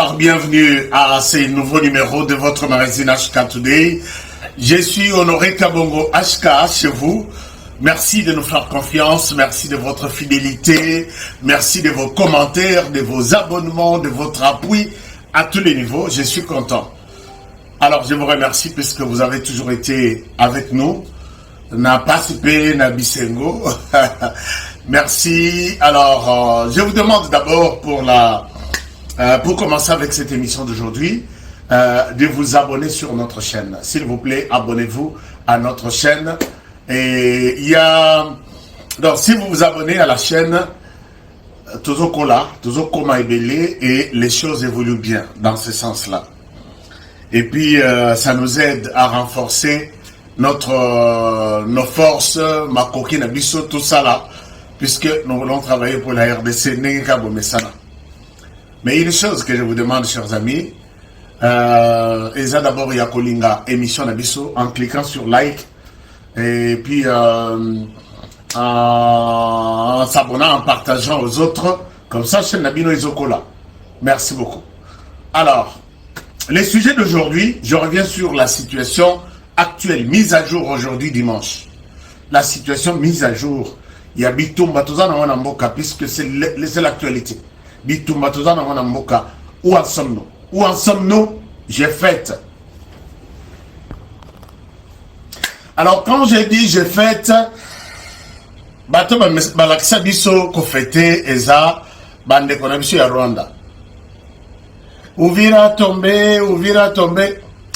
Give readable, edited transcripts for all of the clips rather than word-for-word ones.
Bonsoir, bienvenue à ce nouveau numéro de votre magazine HK Today. Je suis Honoré Kabongo HK chez vous. Merci de nous faire confiance, merci de votre fidélité, merci de vos commentaires, de vos abonnements, de votre appui à tous les niveaux. Je suis content. Alors, je vous remercie puisque vous avez toujours été avec nous. Na participé, na bisengo. Merci. Alors, je vous demande d'abord pour commencer avec cette émission d'aujourd'hui, de vous abonner sur notre chaîne. S'il vous plaît, abonnez-vous à notre chaîne. Et il y a... Donc, si vous vous abonnez à la chaîne, toujours comme Ebele, et les choses évoluent bien dans ce sens-là. Et puis, ça nous aide à renforcer nos forces, ma coquine, Abisso, tout ça là, puisque nous voulons travailler pour la RDC, mais il y a une chose que je vous demande, chers amis, et ça d'abord, il y a Kolinga, émission Abisso, en cliquant sur like, et puis en s'abonnant, en partageant aux autres, comme ça, chez Nabino Izokola. Merci beaucoup. Alors, les sujets d'aujourd'hui, je reviens sur la situation actuelle, mise à jour aujourd'hui dimanche. La situation mise à jour, il y a Bitumba Tozana Wanamboka, puisque c'est l'actualité. Bitumba Tozana Wanamboka, où en sommes-nous? Où en sommes-nous? J'ai fait. Alors, quand j'ai dit j'ai fait, Bato Balaksa Biso Kofete Eza, Bande Konabiso ya Rwanda. Ouvira tombé,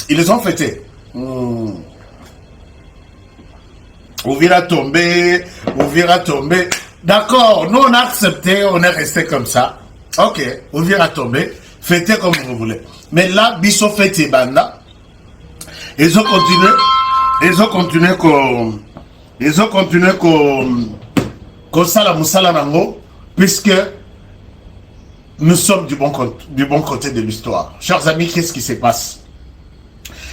ils les ont fêtés. Ouvira tombé. D'accord, nous on a accepté, on est resté comme ça. Ok, Ouvira tombé, fêtez comme vous voulez. Mais là, Biso fêté Banda, ils ont continué comme ça la Moussala Nango, puisque nous sommes du bon côté de l'histoire. Chers amis, qu'est-ce qui se passe?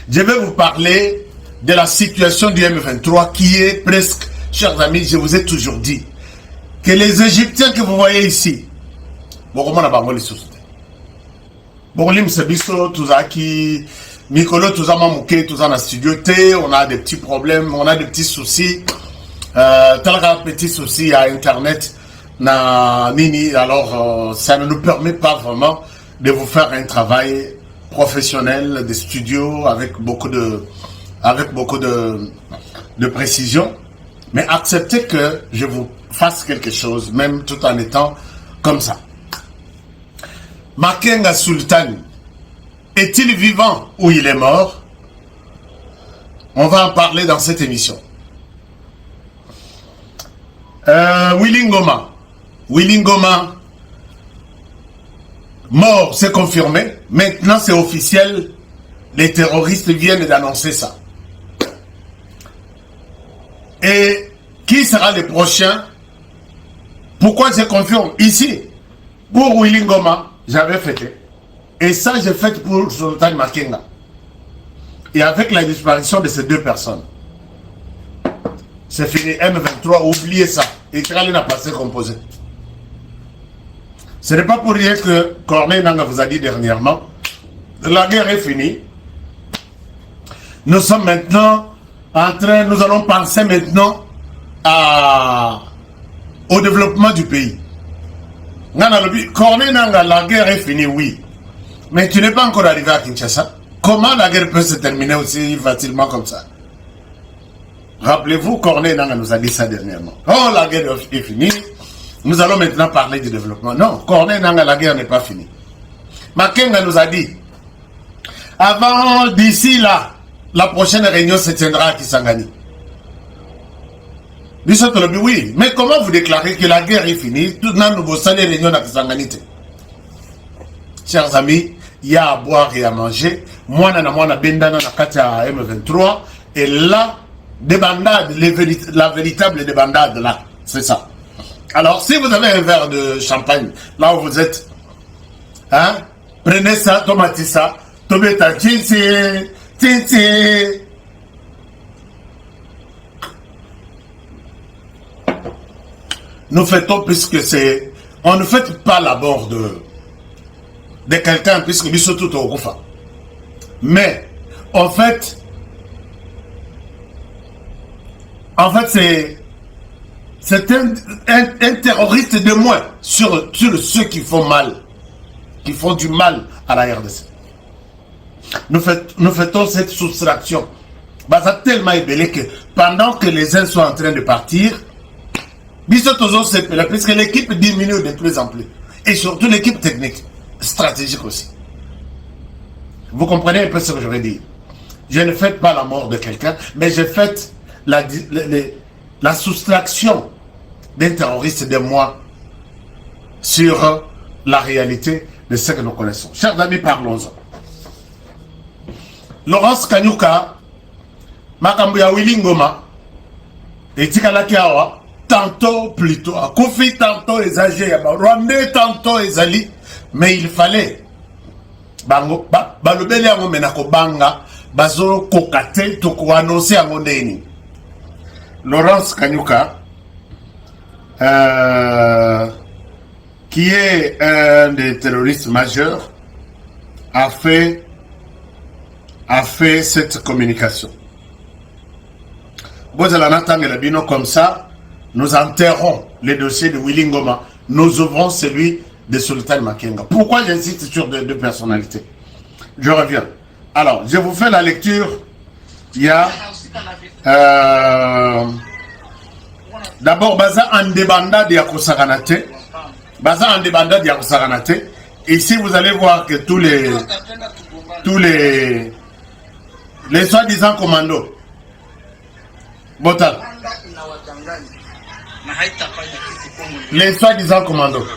Je vais vous parler de la situation du M23 qui est presque, chers amis, je vous ai toujours dit, que les Égyptiens que vous voyez ici, on a des petits problèmes, on a des petits soucis, petits soucis à Internet. Alors, ça ne nous permet pas vraiment de vous faire un travail professionnel de studio avec beaucoup de précision. Mais acceptez que je vous fasse quelque chose, même tout en étant comme ça. Makenga Sultan, est-il vivant ou il est mort? On va en parler dans cette émission. Willy Ngoma, mort, c'est confirmé. Maintenant, c'est officiel. Les terroristes viennent d'annoncer ça. Et qui sera le prochain? Pourquoi je confirme? Ici, pour Willy Ngoma, j'avais fêté. Et ça, j'ai fait pour Sultan Makenga. Et avec la disparition de ces deux personnes, c'est fini. M23, oubliez ça. Et Kralin a passé composé. Ce n'est pas pour rien que Corneille Nanga vous a dit dernièrement, la guerre est finie. Nous sommes maintenant nous allons penser maintenant au développement du pays. Corneille Nanga, la guerre est finie, oui. Mais tu n'es pas encore arrivé à Kinshasa. Comment la guerre peut se terminer aussi facilement comme ça? Rappelez-vous, Corneille Nanga nous a dit ça dernièrement. Oh, la guerre est finie. Nous allons maintenant parler du développement. Non, Corneille Nanga, la guerre n'est pas finie. Makenga nous a dit, avant, d'ici là, la prochaine réunion se tiendra à Kisangani. Oui, mais comment vous déclarez que la guerre est finie? Tout le monde vous salez réunion à Kisangani. Chers amis, il y a à boire et à manger. Moi, na bendana na katia M23. Et là, débandade, la véritable débandade là, c'est ça. Alors, si vous avez un verre de champagne, là où vous êtes, hein, prenez ça, tomatez ça, tometa, titi. Nous fêtons puisque c'est... On ne fête pas la mort de quelqu'un, puisque Bisso tout au Koufa. Mais, en fait, c'est un terroriste de moins sur ceux qui font mal, qui font du mal à la RDC. Nous faisons cette soustraction. Bah, ça tellement ébellé que pendant que les uns sont en train de partir, puisque l'équipe diminue de plus en plus. Et surtout l'équipe technique, stratégique aussi. Vous comprenez un peu ce que je veux dire? Je ne fête pas la mort de quelqu'un, mais je fête la soustraction d'un terroriste de moi sur la réalité de ce que nous connaissons. Chers amis, parlons-en. Laurence Kanyuka, Makambuya Willy Ngoma, et Tikalaki Awa, tantôt plutôt, à Kofi tantôt Ezagé, Rwandais tantôt Ezali, mais il fallait, balobele yango menako banga, bazo kokate, toko annoncer yango ndeni. Laurence Kanyuka, qui est un des terroristes majeurs, a fait cette communication. Comme ça, nous enterrons les dossiers de Willy Ngoma. Nous ouvrons celui de Sultan Makenga. Pourquoi j'insiste sur deux personnalités? Je reviens. Alors, je vous fais la lecture. Il y a d'abord Baza Andebanda Diakosaganate. Baza Andebanda Diakosaganate. Ici, vous allez voir que tous les soi-disant commandos. Botal. Les soi-disant commandos.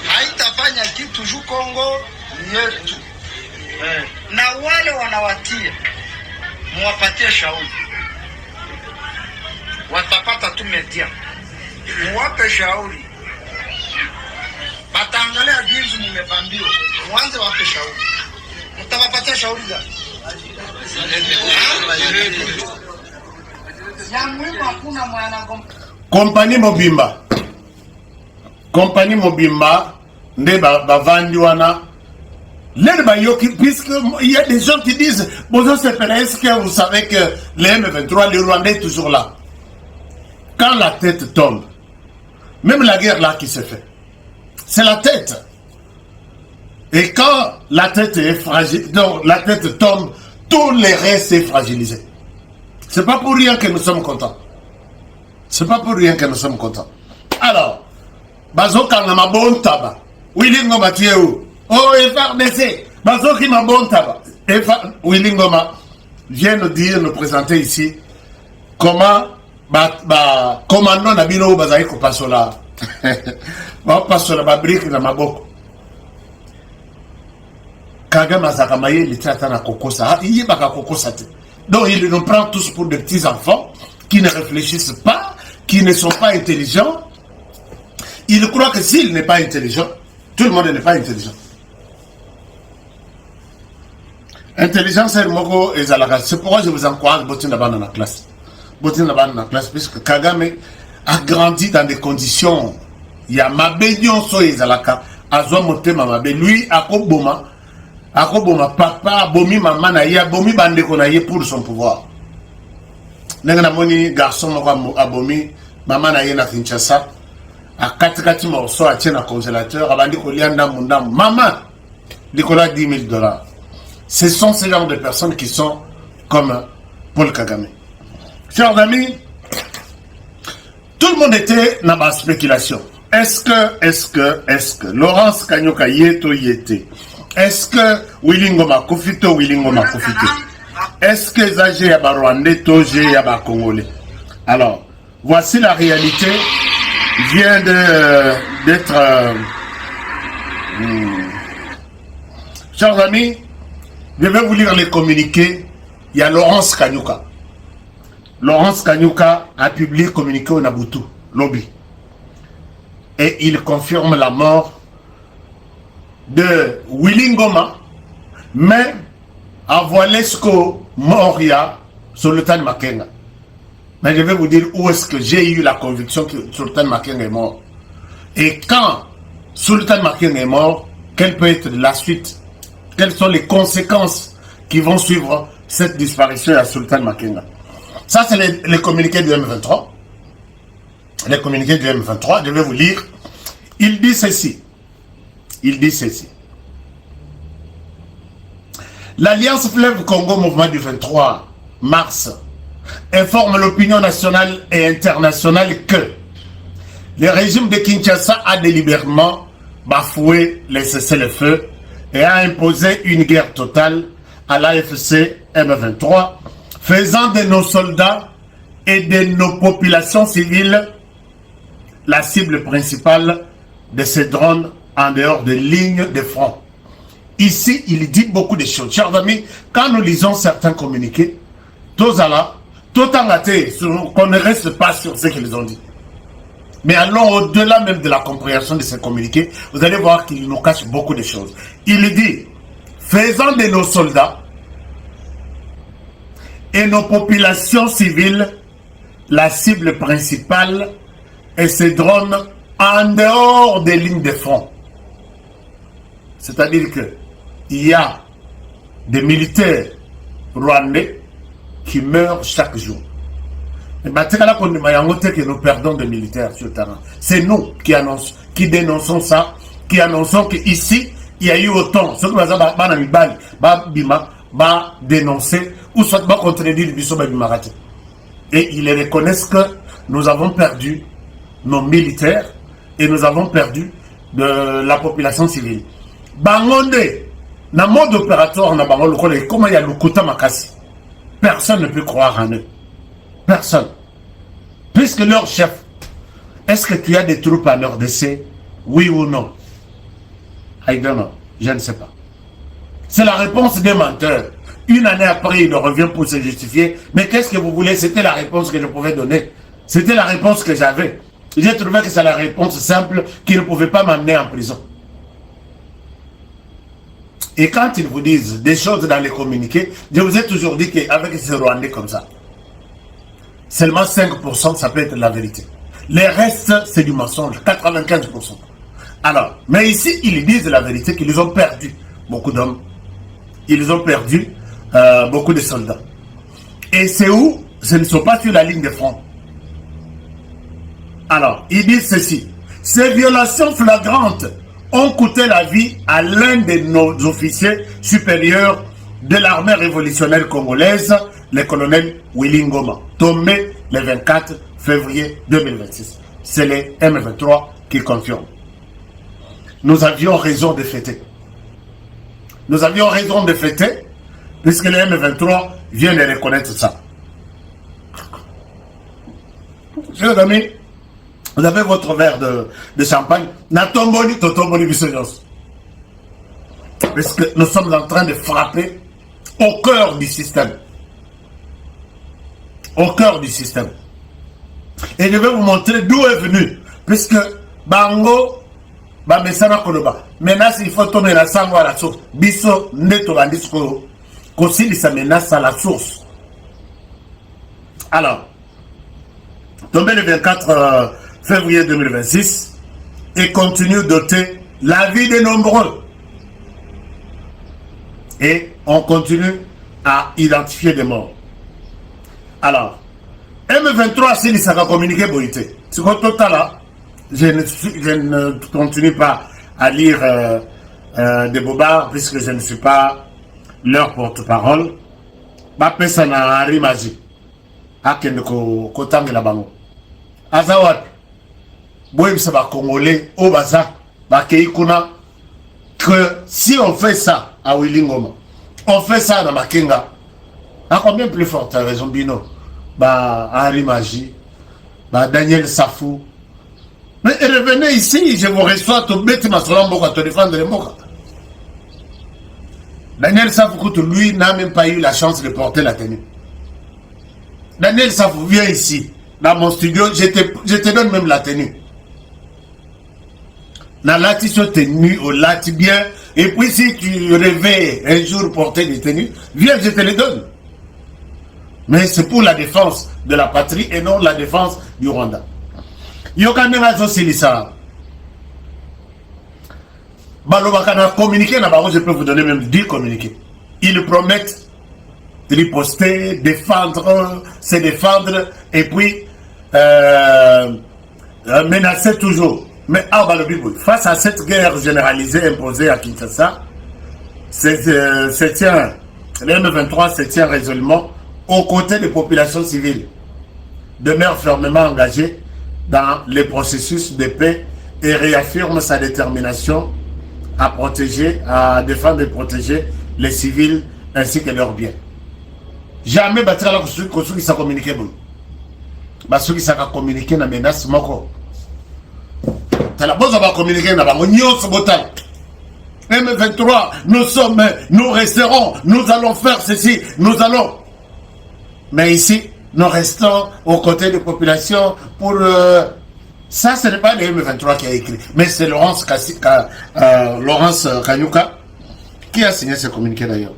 Haitafanya kitu juu Kongo yetu. Na wale wanawatia muwapatie shauri. Watapata tu media. Muwape shauri. Bataangalia jinsi mmepambiwa. Mwanze wape shauri. Mtawapatia shauri gani? Compagnie Mobimba nde bavandi wana puisque il y a des gens qui disent bonjour, est-ce que vous savez que les M23, les Rwandais toujours là, quand la tête tombe, même la guerre là qui se fait, c'est la tête, et quand la tête est fragile, donc la tête tombe, tout le reste est fragilisé. C'est pas pour rien que nous sommes contents. C'est pas pour rien que nous sommes contents. Alors, Bazoka na mabon taba. Willy Ngoma tieu. Oh, FRDC. Bazoki mabon taba. Willy Ngoma vient nous dire, nous présenter ici comment commandant Nabino Bazaïko Pasola. Pasola Babrique na maboko. Kagama Zakamaye, il était à Kokosa. Il y a pas Kokosa. Donc il nous prend tous pour des petits enfants qui ne réfléchissent pas, qui ne sont pas intelligents. Il croit que s'il n'est pas intelligent, tout le monde n'est pas intelligent. Intelligence est mogo et zalaga. C'est pourquoi je vous encourage Botina dans la classe. Botina dans la classe, puisque Kagame a grandi dans des conditions. Il y a Mabédion so et zalaka. Azwa motema mabe. Lui, Akoboma, papa, bomi maman naïa, bomi bande konaïe pour son pouvoir. Nenga moni garçon moko abomi, maman naïe na Kinshasa. À 4 morceaux à tienne à congélateur, avant de lianda mundam, maman, Nicolas $10,000. Ce sont ces genres de personnes qui sont comme Paul Kagame. Chers amis, tout le monde était dans la spéculation. Est-ce que Laurence Kanyuka yeto yete? Est-ce que Willy Ngoma Kofito, Willy Ngoma Kofito? Est-ce que Zagé Yaba Rwandais, Toje Yaba Congolais? Alors, voici la réalité. Vient d'être... Chers amis, je vais vous lire les communiqués. Il y a Laurence Kanyuka. Laurence Kanyuka a publié un communiqué au Nabutu, lobby. Et il confirme la mort de Willy Ngoma, mais à Voilesco Moria, Sultan Makenga. Mais je vais vous dire où est-ce que j'ai eu la conviction que Sultan Makenga est mort. Et quand Sultan Makenga est mort, quelle peut être la suite? Quelles sont les conséquences qui vont suivre cette disparition à Sultan Makenga? Ça, c'est les communiqués du M23. Les communiqués du M23, je vais vous lire. Il dit ceci. Il dit ceci. L'Alliance Fleuve Congo Mouvement du 23 mars informe l'opinion nationale et internationale que le régime de Kinshasa a délibérément bafoué les cessez-le-feu et a imposé une guerre totale à l'AFC M23, faisant de nos soldats et de nos populations civiles la cible principale de ces drones en dehors des lignes de front. Ici, il dit beaucoup de choses. Chers amis, quand nous lisons certains communiqués, qu'on ne reste pas sur ce qu'ils ont dit. Mais allons au-delà même de la compréhension de ces communiqués, vous allez voir qu'il nous cache beaucoup de choses. Il dit, faisant de nos soldats et nos populations civiles la cible principale et ces drones en dehors des lignes de front. C'est-à-dire que il y a des militaires rwandais qui meurent chaque jour. Et que nous perdons des militaires sur le terrain. C'est nous qui dénonçons ça, qui annonçons qu'ici, il y a eu autant. Ce que va dénoncer ou soit va contredire le Bissot Babimarate. Et ils reconnaissent que nous avons perdu nos militaires et nous avons perdu de la population civile. Bangonde, dans le mode opératoire, comment il y a le Kouta Makasi. Personne ne peut croire en eux. Personne. Puisque leur chef, est-ce que tu as des troupes à leur décès? Oui ou non? I don't know. Je ne sais pas. C'est la réponse des menteurs. Une année après, il revient pour se justifier. Mais qu'est-ce que vous voulez? C'était la réponse que je pouvais donner. C'était la réponse que j'avais. J'ai trouvé que c'est la réponse simple qui ne pouvait pas m'amener en prison. Et quand ils vous disent des choses dans les communiqués, je vous ai toujours dit qu'avec ces Rwandais comme ça, seulement 5% ça peut être la vérité. Les restes, c'est du mensonge, 95%. Alors, mais ici, ils disent la vérité qu'ils ont perdu beaucoup d'hommes. Ils ont perdu beaucoup de soldats. Et c'est où? Ce ne sont pas sur la ligne de front. Alors, ils disent ceci. Ces violations flagrantes ont coûté la vie à l'un de nos officiers supérieurs de l'armée révolutionnaire congolaise, le colonel Willy Ngoma, tombé le 24 février 2026. C'est les M23 qui confirment. Nous avions raison de fêter. Nous avions raison de fêter, puisque les M23 viennent de reconnaître ça. Chers amis, vous avez votre verre de champagne. Natomboni, totomboni, bisognos. Parce que nous sommes en train de frapper au cœur du système. Au cœur du système. Et je vais vous montrer d'où est venu. Puisque Bango, Bamesana Koloba. Menace, il faut tomber la sangue à la source. Bisso, neto, bandisco. Qu'aussi, ça menace à la source. Alors, tombé le 24 février 2026 et continue d'ôter la vie des nombreux. Et on continue à identifier des morts. Alors, M23, s'il s'est communiqué, bonité. C'est quoi total là? Je ne continue pas à lire des bobards puisque je ne suis pas leur porte-parole. Ma personne n'a rien magique. À quel côté de la banque. Azawat. Boy, ça va congolais au bazar. Que si on fait ça à Willy Ngoma, on fait ça dans Makenga, à combien plus forte raison Bino? Henri Magie, Daniel Safou. Mais revenez ici, je vous reçois, tu bêtes ma solambo pour te défendre les mots. Daniel Safou, lui, n'a même pas eu la chance de porter la tenue. Daniel Safou, viens ici, dans mon studio, je te donne même la tenue. La latition tenue au lati bien, et puis si tu rêvais un jour porter des tenues, viens, je te les donne. Mais c'est pour la défense de la patrie et non la défense du Rwanda. Balobakana communiquer, je peux vous donner même 10 communiqués. Ils promettent de riposter, défendre, se défendre, et puis menacer toujours. Mais face à cette guerre généralisée imposée à Kinshasa, le M23 se tient résolument aux côtés des populations civiles, demeure fermement engagé dans les processus de paix et réaffirme sa détermination à protéger, à défendre et protéger les civils ainsi que leurs biens. Jamais battra la construction qui s'est communiqué. Parce qu'il s'est communiqué na menace moko. La base va communiquer na bango nyos botal. M23, nous resterons, nous allons faire ceci, nous allons. Mais ici, nous restons aux côtés des populations pour... Ça, ce n'est pas le M23 qui a écrit, mais c'est Laurence Kanyuka qui a signé ce communiqué d'ailleurs.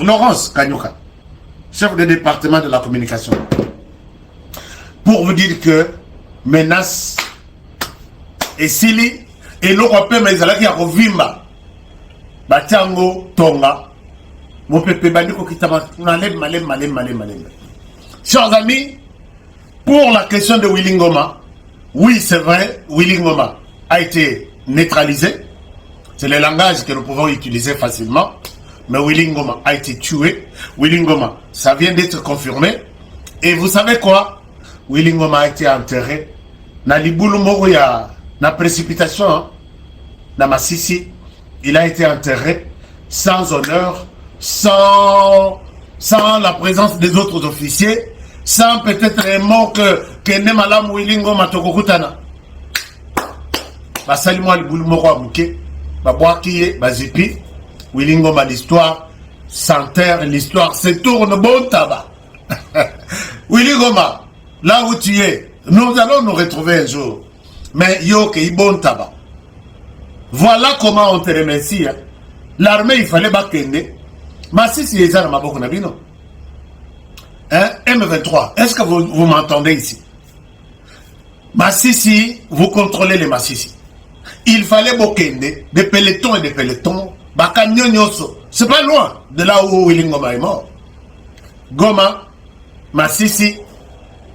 Laurence Kanyuka, chef de département de la communication. Pour vous dire que menace et Sili et l'Europe, mais ils allaient à Rovimba, Batiango, Tonga, mon pépé bandiko qui t'a malem. Chers amis, pour la question de Willy Ngoma, oui, c'est vrai, Willy Ngoma a été neutralisé. C'est le langage que nous pouvons utiliser facilement. Mais Willy Ngoma a été tué. Willy Ngoma, ça vient d'être confirmé. Et vous savez quoi? Willy Ngoma a été enterré. Na Libulu Moroya, na précipitation, na Massissi, il a été enterré sans honneur, sans la présence des autres officiers, sans peut-être un mot que Nemalam Willy Ngoma Tokokutana. Basalimwa Libulu Moroya Mouké, Babouakiye, Bazipi, Willy Ngoma, l'histoire s'enterre, l'histoire se tourne bon tabac. Willy Ngoma, là où tu es, nous allons nous retrouver un jour. Mais yo que bon tabac. Voilà comment on te remercie. Hein. L'armée, il fallait bakende. Massissi les armes à beaucoup nabino. Hein? M23, est-ce que vous m'entendez ici? Massissi, vous contrôlez les Massissi. Il fallait bakende, des pelotons et des pelotons. Bakanyonyoso. C'est pas loin de là où Willy Ngoma est mort. Goma, Massissi,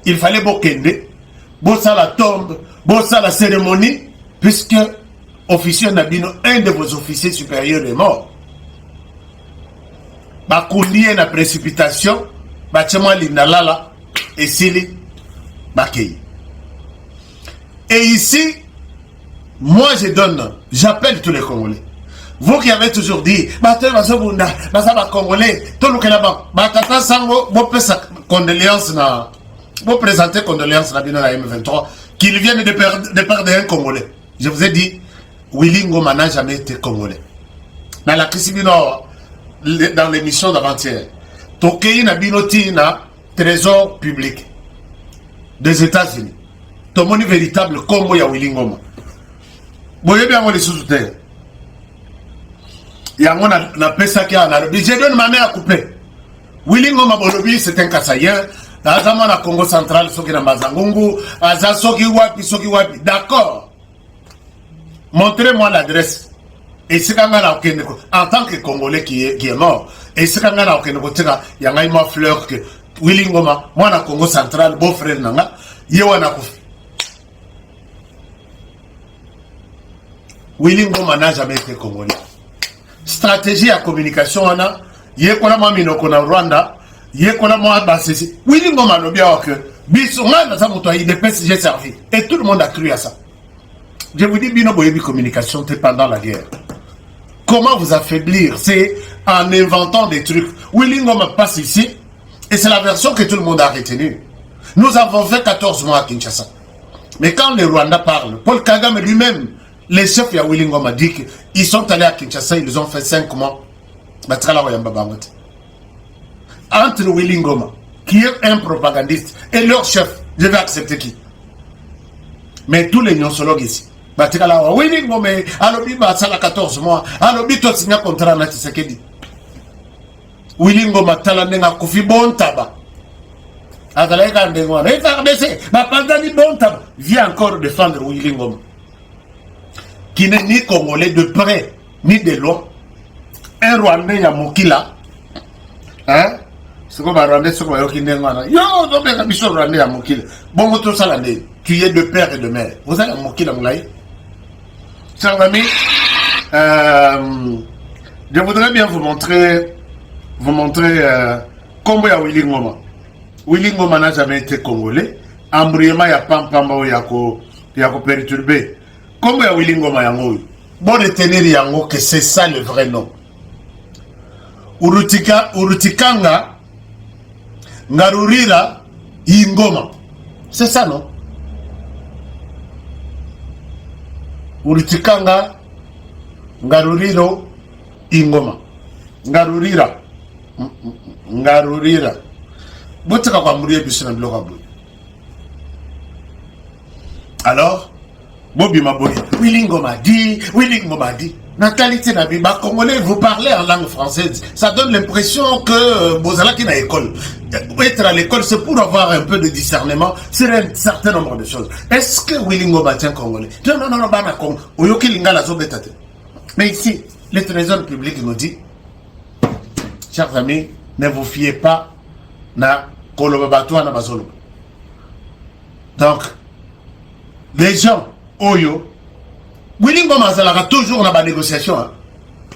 il fallait bakende. Bossa la tombe, bossa la cérémonie, puisque officier Nabino, un de vos officiers supérieurs est mort. Bakoulier na précipitation, Bachema Lindalala et Sili Bakei. Et ici, moi j'appelle tous les Congolais. Vous qui avez toujours dit, Congolais, tout le Kélaba, Batata Sango, vous condoléances na. Vous présentez condoléances à la M23 qu'ils viennent de perdre un Congolais. Je vous ai dit, Willy Ngoma n'a jamais été Congolais. Dans la crise dans l'émission d'avant-hier, Tokei na binoti na trésor public des États-Unis. Tomoni véritable Congo ya Willy Ngoma. Boye bien les sous-terre. Yango na pesa qui a na lobby. Je donne ma main à couper. Willy Ngoma bolobi c'est un Kassaïen. Azama na Congo central, soki na Mazangungu, Aza soki wapi. D'accord. Montrez-moi l'adresse. Et c'est quand en tant que Congolais qui est mort, et c'est quand il y a une fleur que Willy Ngoma, moi na Congo central, beau-frère nanga, yewana kufi. Willy Ngoma n'a jamais été Congolais. Stratégie à communication, on a, yekona maminoko na Rwanda, Yekola moi basisi. Willy Ngoma no bien que bisonga na samuto il dépêche j'ai servi et tout le monde a cru à ça. Je vous dis bino boyebi communication pendant la guerre. Comment vous affaiblir? C'est en inventant des trucs. Willy Ngoma passe ici et c'est la version que tout le monde a retenue. Nous avons fait 14 mois à Kinshasa. Mais quand les Rwandais parlent, Paul Kagame lui-même, les chefs ya Willy Ngoma dit qu'ils sont allés à Kinshasa, ils ont fait 5 mois. Entre Willy Ngoma, qui est un propagandiste, et leur chef, je vais accepter qui? Mais tous les nyonsologues ici, Willy Ngoma, alobi ça la 14 mois, alobi to signa contrat na Tshisekedi. Willy Ngoma talandenga kufi bon taba. Adalaika ndengwa, FRDC, ma pandani bon taba, vient encore défendre Willy Ngoma. qui n'est ni congolais de près ni de loin, un Rwandais ya mokila, hein? C'est comme un Rwandais, c'est comme un Rwandais. Yo, non, mais la mission Rwandais ya mokila. Bon, tout ça l'année, tu es de père et de mère. Vous allez à mokila, moulaï. Chers amis, je voudrais bien vous montrer comment il y a Willy Ngoma. Willy Ngoma n'a jamais été congolais. Embryement, il y a Pampamba ou il y a perturbé. Comment il y a Willy Ngoma yango? Bon retenir yango que c'est ça le vrai nom. Urutikanga Ngarurira Ingoma. C'est ça, non? Urutikanga Ngaruriro Ingoma. Ngarurira. Ngarurira. Botaka kwa mourir bisona bloka boy. Alors, Bobby Maboy, Willy Ngoma dit, Natalité Nabiba, Congolais, vous parlez en langue française. Ça donne l'impression que Bozala qui est à l'école. Être à l'école, c'est pour avoir un peu de discernement sur un certain nombre de choses. Est-ce que Willy Ngoma tient Congolais? Non, Bana Congo. Oyoki Lingala Zobetate. Mais ici, le trésor public nous dit, chers amis, ne vous fiez pas na Kolobabatou na Bazolo. Donc, les gens, Oyo, Willy Ngoma azalaka toujours na ba négociation.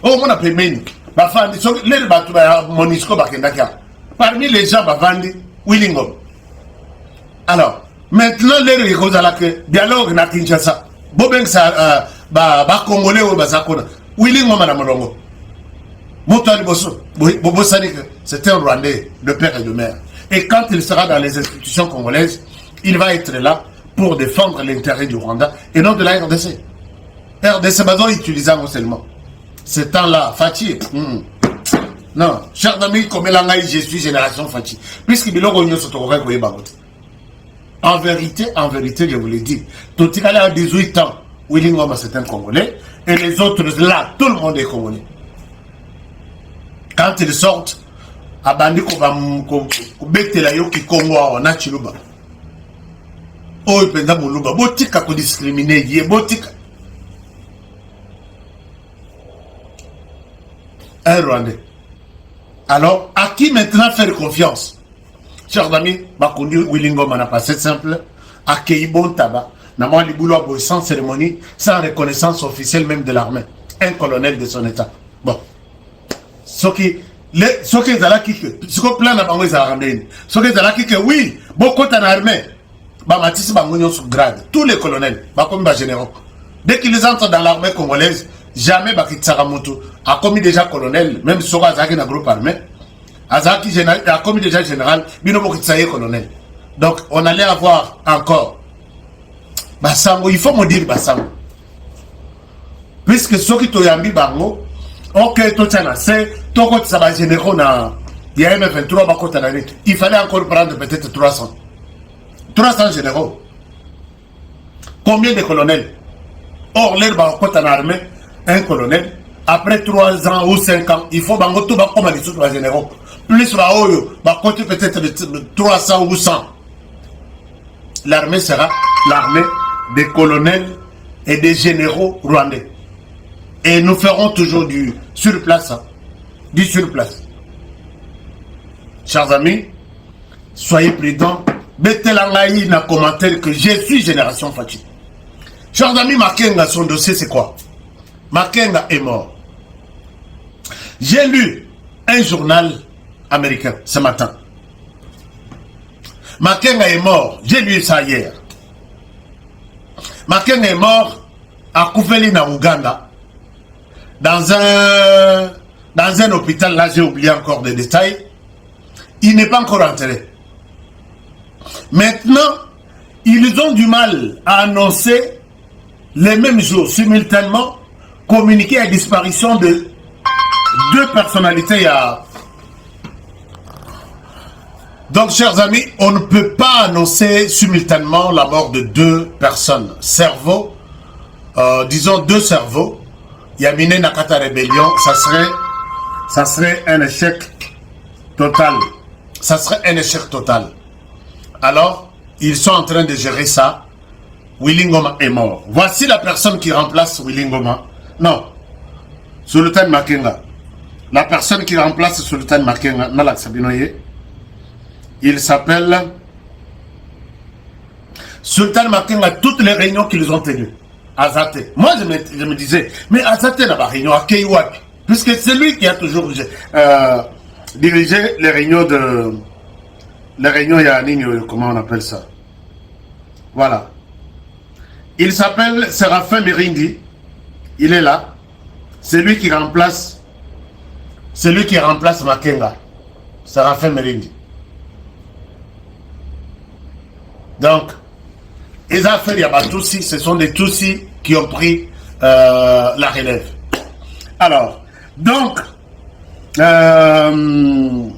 Oh, mon appel Ménic. Bafandi, les bateaux Monisco Bakendaka. Parmi les gens Bafandi, Willy Ngoma. Alors, maintenant, les Rosalake, dialogue na Kinshasa. Bobeng sa, ba Congolais ou Bazakona. Willy Ngoma na Molongo. Moutouani Bosso, Bobo Sadik, c'est un Rwandais de père et de mère. Et quand il sera dans les institutions congolaises, il va être là pour défendre l'intérêt du Rwanda et non de la RDC. RDC, bazon utilisant seulement. Ce temps-là, Fati. Non, cher ami, comme l'angaï, je suis génération Fati. Puisque Biloko Nyo Sotokorek, vous voyez, en vérité, je vous l'ai dit, Totikala a 18 ans, Willy Ngoma c'est un Congolais, et les autres là, tout le monde est Congolais. Quand ils sortent, Abandi Betela Yoki Congo, on a Chiluba. Oh, il peut Muluba, Botika pour discriminer, il est Botika. Un Rwandais. Alors, à qui maintenant faire confiance? Chers amis, Bakondi Willy Ngoma n'a pas c'est simple. À Keibon Taba, n'a pas boulot sans cérémonie, sans reconnaissance officielle même de l'armée. Un colonel de son état. Bon. Ce qui est là qui ce qu'on plan à Bango Zarandé. Ce qui est là qui oui, beaucoup d'armée. Matis Bangonio sous grade. Tous les colonels, comme généraux. Dès qu'ils entrent dans l'armée congolaise, jamais Bakitsaramoto a commis déjà colonel, même si Azaki n'a groupe armé. Azaki a commis déjà général, Binobo Kitsaye colonel. Donc on allait avoir encore Bassango, il faut me dire Bassango. Puisque ceux qui toyambi Bango, ok, tout ça c'est, tout quand ça va généraux na, il y a M23 Bakota l'année, il fallait encore prendre peut-être 300 généraux. Combien de colonels? Or, l'herbe en armée, un colonel, après 3 ans ou 5 ans, il faut bango tout comme les autres généraux. Plus peut-être 300 ou 100. L'armée sera l'armée des colonels et des généraux rwandais. Et nous ferons toujours du sur place. Du sur place. Chers amis, soyez prudents. Betelangaï n'a commentaire que je suis génération Fati. Chers amis, Makenga, son dossier c'est quoi? Makenga est mort. J'ai lu un journal américain ce matin. Makenga est mort. J'ai lu ça hier. Makenga est mort à Koufeli, na Ouganda. Dans un hôpital, là j'ai oublié encore des détails. Il n'est pas encore enterré. Maintenant, ils ont du mal à annoncer les mêmes jours, simultanément, communiquer la disparition de 2 personnalités. Donc, chers amis, on ne peut pas annoncer simultanément la mort de 2 personnes. Cerveau, disons 2 cerveaux. Yamine Nakata Rébellion, ça serait un échec total. Ça serait un échec total. Alors, ils sont en train de gérer ça Willy Ngoma est mort. Voici la personne qui remplace Willy Ngoma. Non. Sultan Makenga. La personne qui remplace Sultan Makenga, il s'appelle Sultan Makenga. Toutes les réunions qu'ils ont tenues, Azate. Moi, je me disais, mais Azate n'a pas réunion à Keiwak, puisque c'est lui qui a toujours dirigé les réunions de... Les réunions, il y a comment on appelle ça? Voilà. Il s'appelle Séraphin Mirindi. Il est là. C'est lui qui remplace Makenga. Séraphin Mirindi. Donc, les affaires, il y a pas Tutsis, ce sont des Tutsis qui ont pris la relève. Alors, donc, ne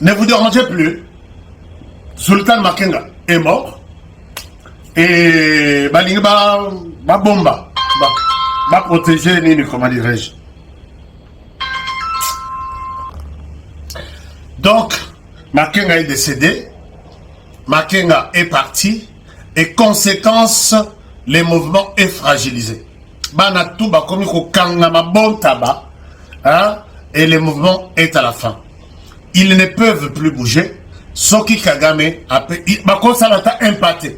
vous dérangez plus. Sultan Makenga est mort. Et Balinga va bomba. Va protéger Nini, comment dirais-je. Donc, Makenga est décédé. Makenga est parti. Et conséquence, le mouvement est fragilisé. Banatou bakomiko kangama bon tabac. Et le mouvement est à la fin. Ils ne peuvent plus bouger. Soki Kagame a impacté.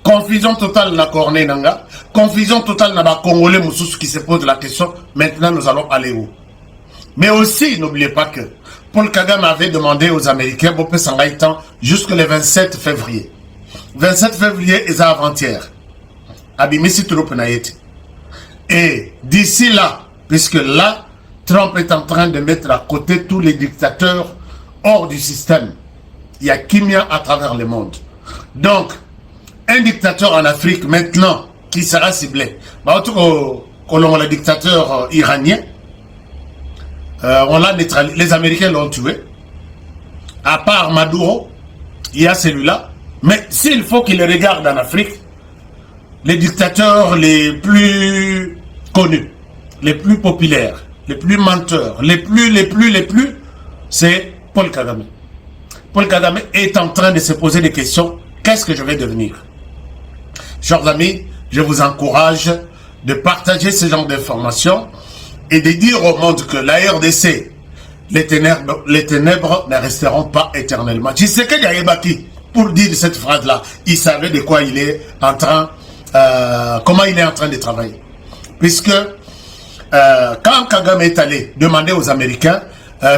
Confusion totale na Corné Nanga. Confusion totale na Congolais Moussous qui se pose la question. Maintenant, nous allons aller où? Mais aussi, n'oubliez pas que Paul Kagame avait demandé aux Américains jusqu'au 27 février. 27 février est avant-hier. Abimisi Troupnaïti. Et d'ici là, puisque là, Trump est en train de mettre à côté tous les dictateurs hors du système. Il y a Kimia à travers le monde. Donc, un dictateur en Afrique maintenant qui sera ciblé. Le dictateur iranien, les Américains l'ont tué. À part Maduro, il y a celui-là. Mais s'il faut qu'il regarde en Afrique, les dictateurs les plus connus, les plus populaires, les plus menteurs, les plus, c'est Paul Kagame. Paul Kagame est en train de se poser des questions. Qu'est-ce que je vais devenir? Chers amis, je vous encourage de partager ce genre d'informations et de dire au monde que la RDC, les ténèbres ne resteront pas éternellement. Tu sais que Yayebaki, pour dire cette phrase-là, il savait de quoi il est en train, comment il est en train de travailler. Puisque quand Kagame est allé demander aux Américains,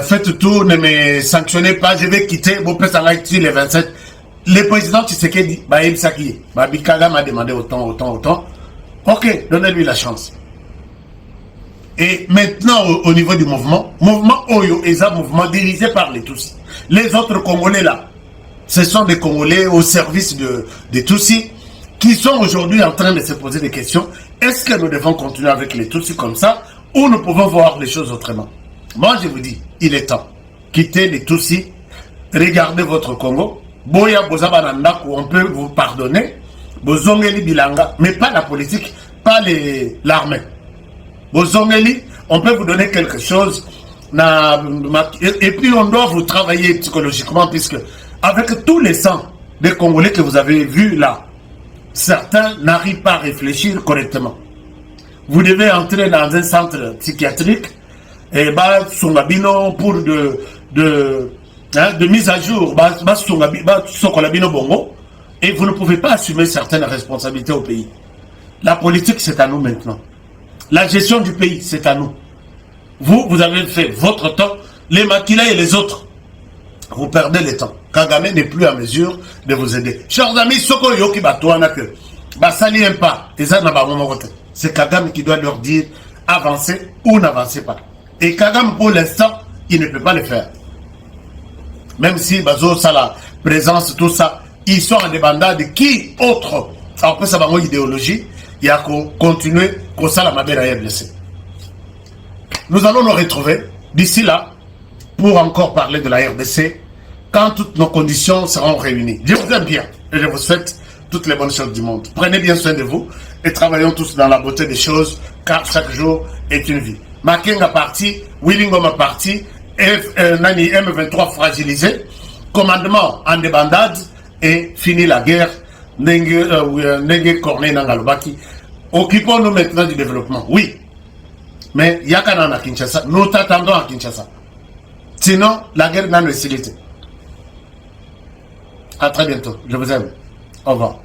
faites tout, ne me sanctionnez pas, je vais quitter vos présidents les 27. Le président Tshisekedi, Baïm Saki, Babi Kagame a demandé autant. Ok, donnez-lui la chance. Et maintenant, au niveau du mouvement Oyo est un mouvement dirigé par les Tutsis. Les autres Congolais là, ce sont des Congolais au service des Tutsis qui sont aujourd'hui en train de se poser des questions. Est-ce que nous devons continuer avec les Tutsis comme ça ou nous pouvons voir les choses autrement? Moi, je vous dis, il est temps. Quittez les Tutsis, regardez votre Congo. Boya Bozabananda, on peut vous pardonner. Bozongeli Bilanga, mais pas la politique, pas l'armée. Bozongeli, on peut vous donner quelque chose. Et puis, on doit vous travailler psychologiquement, puisque avec tous les sangs des Congolais que vous avez vus là, certains n'arrivent pas à réfléchir correctement. Vous devez entrer dans un centre psychiatrique et pour de mise à jour, et vous ne pouvez pas assumer certaines responsabilités au pays. La politique, c'est à nous maintenant. La gestion du pays, c'est à nous. Vous avez fait votre temps, les Makila et les autres. Vous perdez le temps. Kagame n'est plus à mesure de vous aider. Chers amis, c'est Kagame qui doit leur dire avancez ou n'avancez pas. Et Kagame, pour l'instant, il ne peut pas le faire. Même si Bazo, ça, la présence, tout ça, ils sont en débandade. Qui autre? Après, ça va avoir une idéologie. Il y a qu'à continuer, comme ça, la mabère est blessée. Nous allons nous retrouver d'ici là pour encore parler de la RDC quand toutes nos conditions seront réunies. Je vous aime bien et je vous souhaite toutes les bonnes choses du monde. Prenez bien soin de vous et travaillons tous dans la beauté des choses car chaque jour est une vie. Makenga parti, Willy Ngoma parti, Nani M23 fragilisé, commandement en débandade et fini la guerre Nenge Corneille Nangalobaki. Occupons-nous maintenant du développement. Oui. Mais Yakana à Kinshasa. Nous t'attendons à Kinshasa. Sinon, la guerre n'a pas de. À très bientôt. Je vous aime. Au revoir.